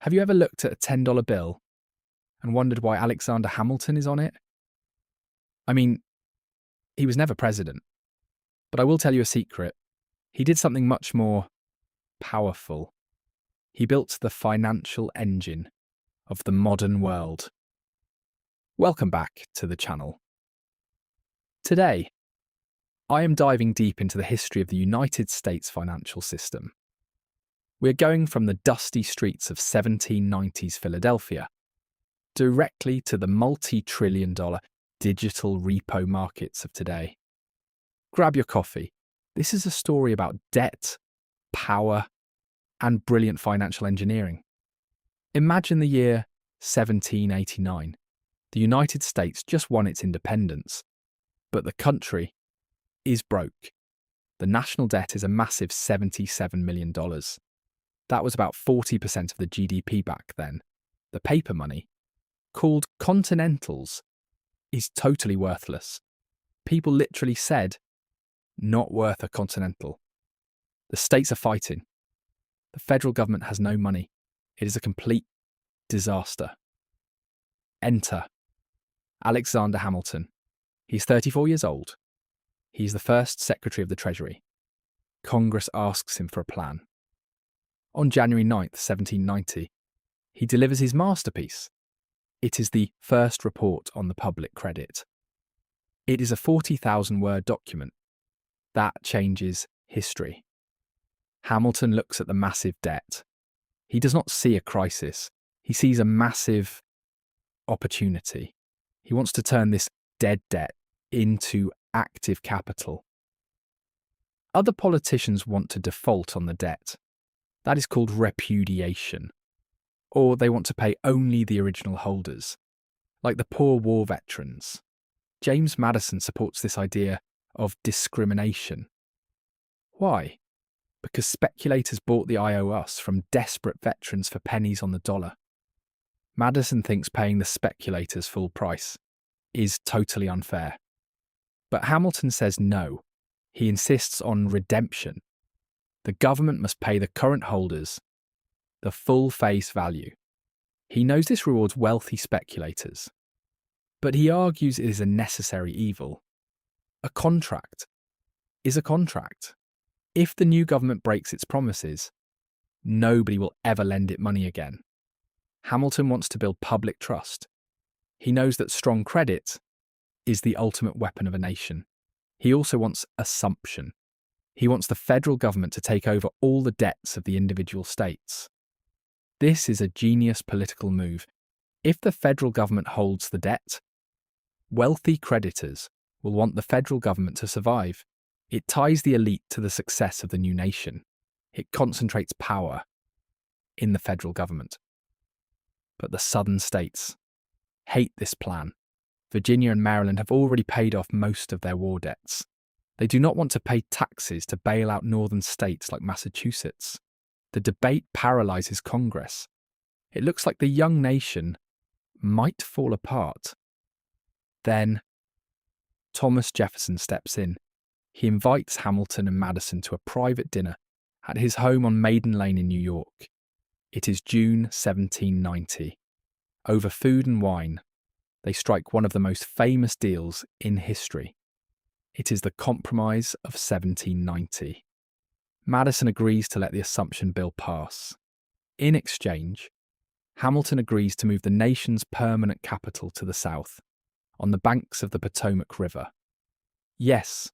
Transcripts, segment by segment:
Have you ever looked at a $10 bill and wondered why Alexander Hamilton is on it? I mean, he was never president, but I will tell you a secret. He did something much more powerful. He built the financial engine of the modern world. Welcome back to the channel. Today, I am diving deep into the history of the United States financial system. We're going from the dusty streets of 1790s Philadelphia directly to the multi-trillion-dollar digital repo markets of today. Grab your coffee. This is a story about debt, power, and brilliant financial engineering. Imagine the year 1789. The United States just won its independence, but the country is broke. The national debt is a massive $77 million. That was about 40% of the GDP back then. The paper money, called continentals, is totally worthless. People literally said, not worth a continental. The states are fighting. The federal government has no money. It is a complete disaster. Enter Alexander Hamilton. He's 34 years old. He's the first Secretary of the Treasury. Congress asks him for a plan. On January 9th, 1790, he delivers his masterpiece. It is the first report on the public credit. It is a 40,000-word document. That changes history. Hamilton looks at the massive debt. He does not see a crisis. He sees a massive opportunity. He wants to turn this dead debt into active capital. Other politicians want to default on the debt. That is called repudiation. Or they want to pay only the original holders, like the poor war veterans. James Madison supports this idea of discrimination. Why? Because speculators bought the IOUs from desperate veterans for pennies on the dollar. Madison thinks paying the speculators full price is totally unfair. But Hamilton says no. He insists on redemption. The government must pay the current holders the full face value. He knows this rewards wealthy speculators. But he argues it is a necessary evil. A contract is a contract. If the new government breaks its promises, nobody will ever lend it money again. Hamilton wants to build public trust. He knows that strong credit is the ultimate weapon of a nation. He also wants assumption. He wants the federal government to take over all the debts of the individual states. This is a genius political move. If the federal government holds the debt, wealthy creditors will want the federal government to survive. It ties the elite to the success of the new nation. It concentrates power in the federal government. But the southern states hate this plan. Virginia and Maryland have already paid off most of their war debts. They do not want to pay taxes to bail out northern states like Massachusetts. The debate paralyzes Congress. It looks like the young nation might fall apart. Then, Thomas Jefferson steps in. He invites Hamilton and Madison to a private dinner at his home on Maiden Lane in New York. It is June 1790. Over food and wine, they strike one of the most famous deals in history. It is the Compromise of 1790. Madison agrees to let the Assumption Bill pass. In exchange, Hamilton agrees to move the nation's permanent capital to the south, on the banks of the Potomac River. Yes,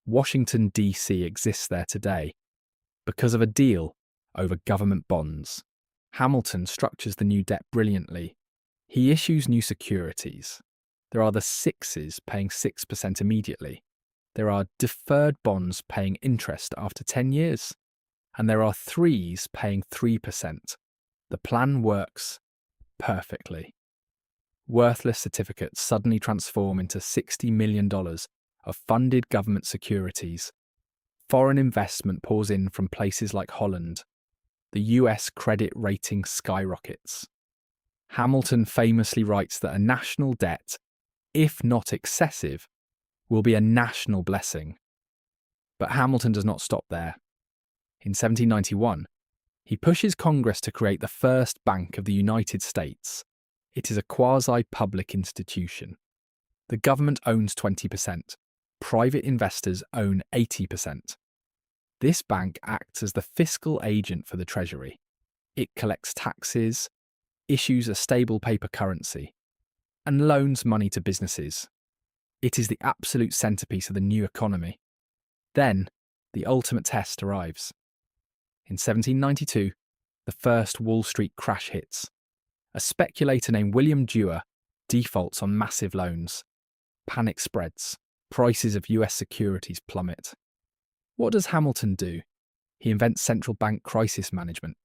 Washington, D.C. exists there today because of a deal over government bonds. Hamilton structures the new debt brilliantly. He issues new securities. There are the sixes paying 6% immediately. There are deferred bonds paying interest after 10 years. And there are threes paying 3%. The plan works perfectly. Worthless certificates suddenly transform into $60 million of funded government securities. Foreign investment pours in from places like Holland. The US credit rating skyrockets. Hamilton famously writes that a national debt, if not excessive, will be a national blessing. But Hamilton does not stop there. In 1791, He pushes Congress to create the first bank of the United States. It is a quasi-public institution. The government owns 20%. Private investors own 80%. This bank acts as the fiscal agent for the Treasury. It collects taxes, issues a stable paper currency, and loans money to businesses. It is the absolute centerpiece of the new economy. Then, the ultimate test arrives. In 1792, the first Wall Street crash hits. A speculator named William Dewar defaults on massive loans. Panic spreads. Prices of US securities plummet. What does Hamilton do? He invents central bank crisis management.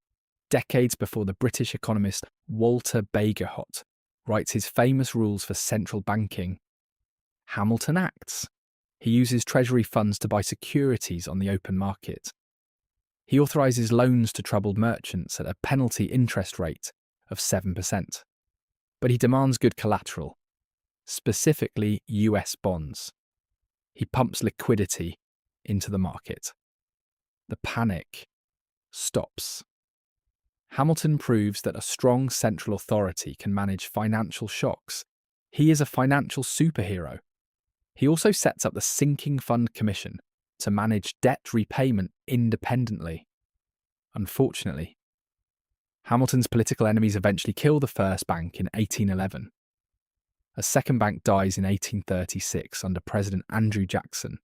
Decades before the British economist Walter Bagehot writes his famous rules for central banking, Hamilton acts. He uses Treasury funds to buy securities on the open market. He authorises loans to troubled merchants at a penalty interest rate of 7%. But he demands good collateral, specifically US bonds. He pumps liquidity into the market. The panic stops. Hamilton proves that a strong central authority can manage financial shocks. He is a financial superhero. He also sets up the Sinking Fund Commission to manage debt repayment independently. Unfortunately, Hamilton's political enemies eventually kill the first bank in 1811. A second bank dies in 1836 under President Andrew Jackson.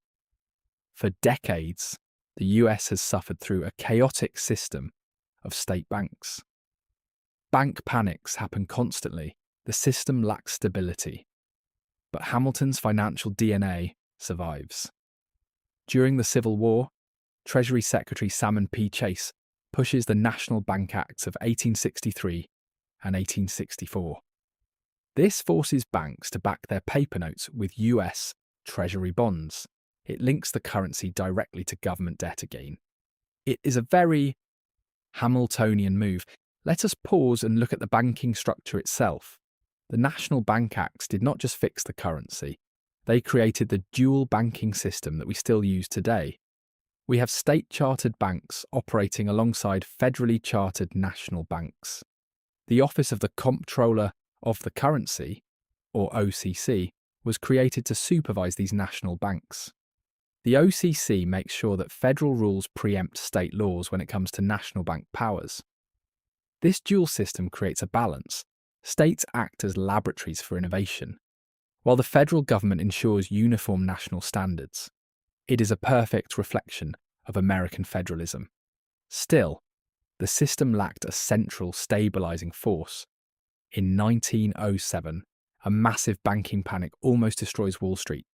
For decades, the US has suffered through a chaotic system of state banks. Bank panics happen constantly. The system lacks stability. But Hamilton's financial DNA survives. During the Civil War, Treasury Secretary Salmon P. Chase pushes the National Bank Acts of 1863 and 1864. This forces banks to back their paper notes with US Treasury bonds. It links the currency directly to government debt again. It is a very Hamiltonian move. Let us pause and look at the banking structure itself. The National Bank Acts did not just fix the currency, they created the dual banking system that we still use today. We have state-chartered banks operating alongside federally chartered national banks. The Office of the Comptroller of the Currency, or OCC, was created to supervise these national banks. The OCC makes sure that federal rules preempt state laws when it comes to national bank powers. This dual system creates a balance. States act as laboratories for innovation, while the federal government ensures uniform national standards. It is a perfect reflection of American federalism. Still, the system lacked a central stabilising force. In 1907, a massive banking panic almost destroys Wall Street.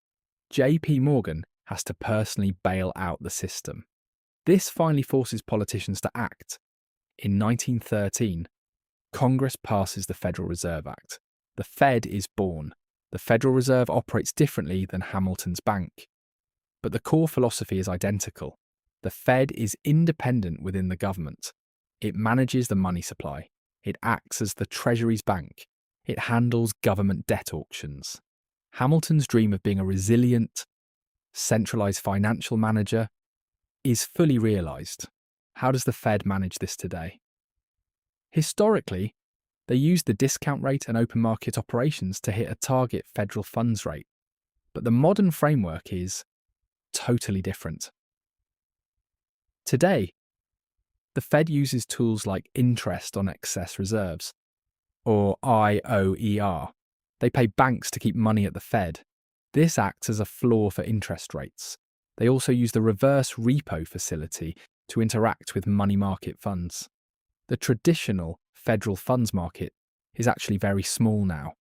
J.P. Morgan has to personally bail out the system. This finally forces politicians to act. In 1913, Congress passes the Federal Reserve Act. The Fed is born. The Federal Reserve operates differently than Hamilton's bank. But the core philosophy is identical. The Fed is independent within the government. It manages the money supply. It acts as the Treasury's bank. It handles government debt auctions. Hamilton's dream of being a resilient, centralised financial manager is fully realised. How does the Fed manage this today? Historically, they used the discount rate and open market operations to hit a target federal funds rate. But the modern framework is totally different. Today, the Fed uses tools like interest on excess reserves, or IOER. They pay banks to keep money at the Fed. This acts as a floor for interest rates. They also use the reverse repo facility to interact with money market funds. The traditional federal funds market is actually very small now.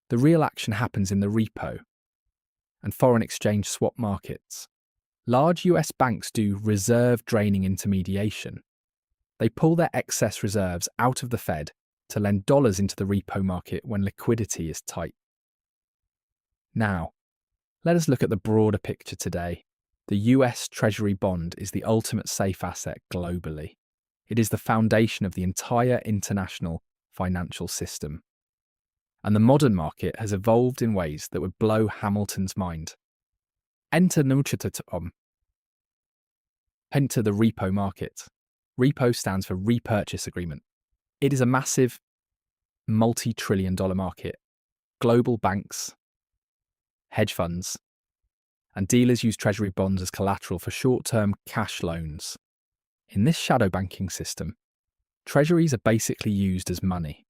The real action happens in the repo and foreign exchange swap markets. Large US banks do reserve draining intermediation. They pull their excess reserves out of the Fed to lend dollars into the repo market when liquidity is tight. Now, let us look at the broader picture today. The US Treasury bond is the ultimate safe asset globally. It is the foundation of the entire international financial system. And the modern market has evolved in ways that would blow Hamilton's mind. Enter the repo market. Repo stands for repurchase agreement. It is a massive, multi-trillion-dollar market. Global banks, hedge funds, and dealers use Treasury bonds as collateral for short-term cash loans. In this shadow banking system, Treasuries are basically used as money.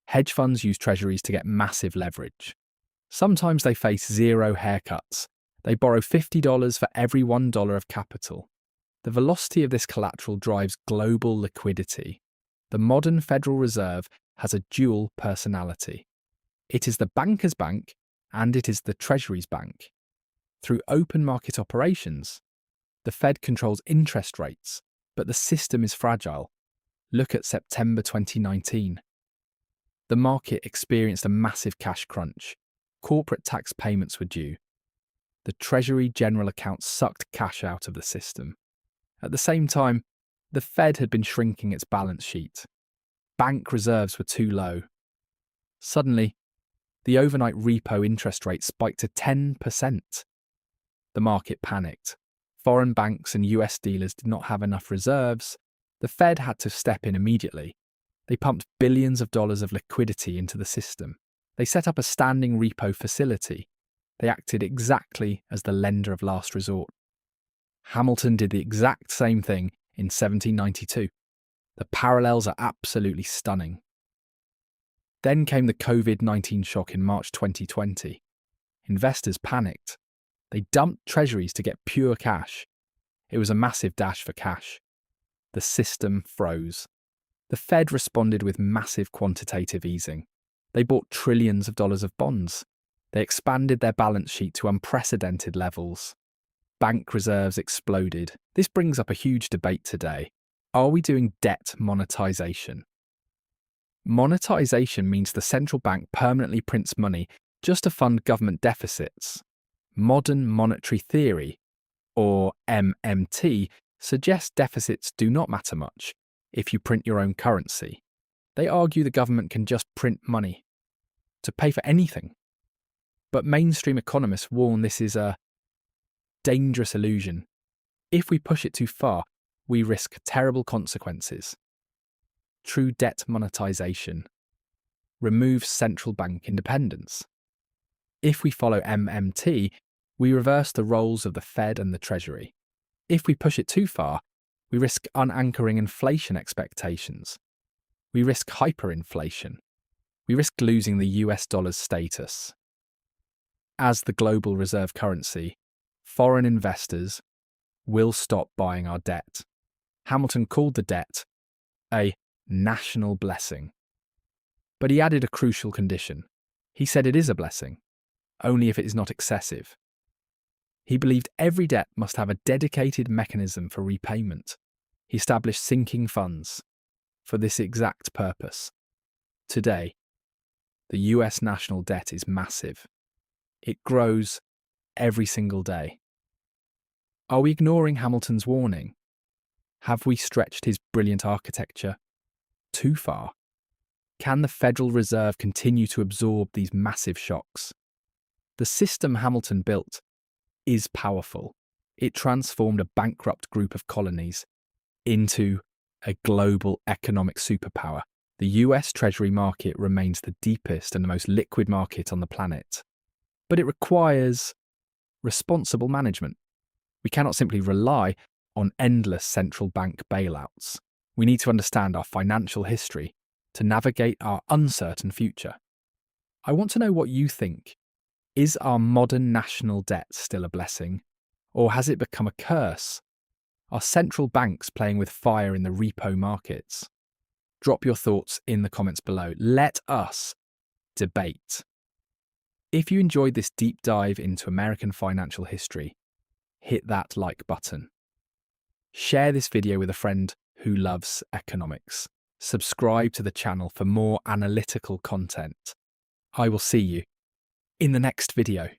Hedge funds use Treasuries to get massive leverage. Sometimes they face zero haircuts. They borrow $50 for every $1 of capital. The velocity of this collateral drives global liquidity. The modern Federal Reserve has a dual personality. It is the banker's bank and it is the Treasury's bank. Through open market operations, the Fed controls interest rates, but the system is fragile. Look at September 2019. The market experienced a massive cash crunch. Corporate tax payments were due. The Treasury general account sucked cash out of the system. At the same time, the Fed had been shrinking its balance sheet. Bank reserves were too low. Suddenly, the overnight repo interest rate spiked to 10%. The market panicked. Foreign banks and US dealers did not have enough reserves. The Fed had to step in immediately. They pumped billions of dollars of liquidity into the system. They set up a standing repo facility. They acted exactly as the lender of last resort. Hamilton did the exact same thing in 1792. The parallels are absolutely stunning. Then came the COVID-19 shock in March 2020. Investors panicked. They dumped treasuries to get pure cash. It was a massive dash for cash. The system froze. The Fed responded with massive quantitative easing. They bought trillions of dollars of bonds. They expanded their balance sheet to unprecedented levels. Bank reserves exploded. This brings up a huge debate today. Are we doing debt monetization? Monetization means the central bank permanently prints money just to fund government deficits. Modern monetary theory, or MMT, suggests deficits do not matter much if you print your own currency. They argue the government can just print money to pay for anything. But mainstream economists warn this is a dangerous illusion. If we push it too far, we risk terrible consequences. True debt monetization removes central bank independence. If we follow MMT, we reverse the roles of the Fed and the Treasury. If we push it too far, we risk unanchoring inflation expectations. We risk hyperinflation. We risk losing the US dollar's status. As the global reserve currency, foreign investors will stop buying our debt. Hamilton called the debt a national blessing. But he added a crucial condition. He said it is a blessing, only if it is not excessive. He believed every debt must have a dedicated mechanism for repayment. He established sinking funds for this exact purpose. Today, the US national debt is massive. It grows every single day. Are we ignoring Hamilton's warning? Have we stretched his brilliant architecture too far? Can the Federal Reserve continue to absorb these massive shocks? The system Hamilton built is powerful. It transformed a bankrupt group of colonies into a global economic superpower. The US Treasury market remains the deepest and the most liquid market on the planet. But it requires responsible management. We cannot simply rely on endless central bank bailouts. We need to understand our financial history to navigate our uncertain future. I want to know what you think. Is our modern national debt still a blessing, or has it become a curse? Are central banks playing with fire in the repo markets? Drop your thoughts in the comments below. Let us debate. If you enjoyed this deep dive into American financial history, hit that like button. Share this video with a friend who loves economics. Subscribe to the channel for more analytical content. I will see you in the next video.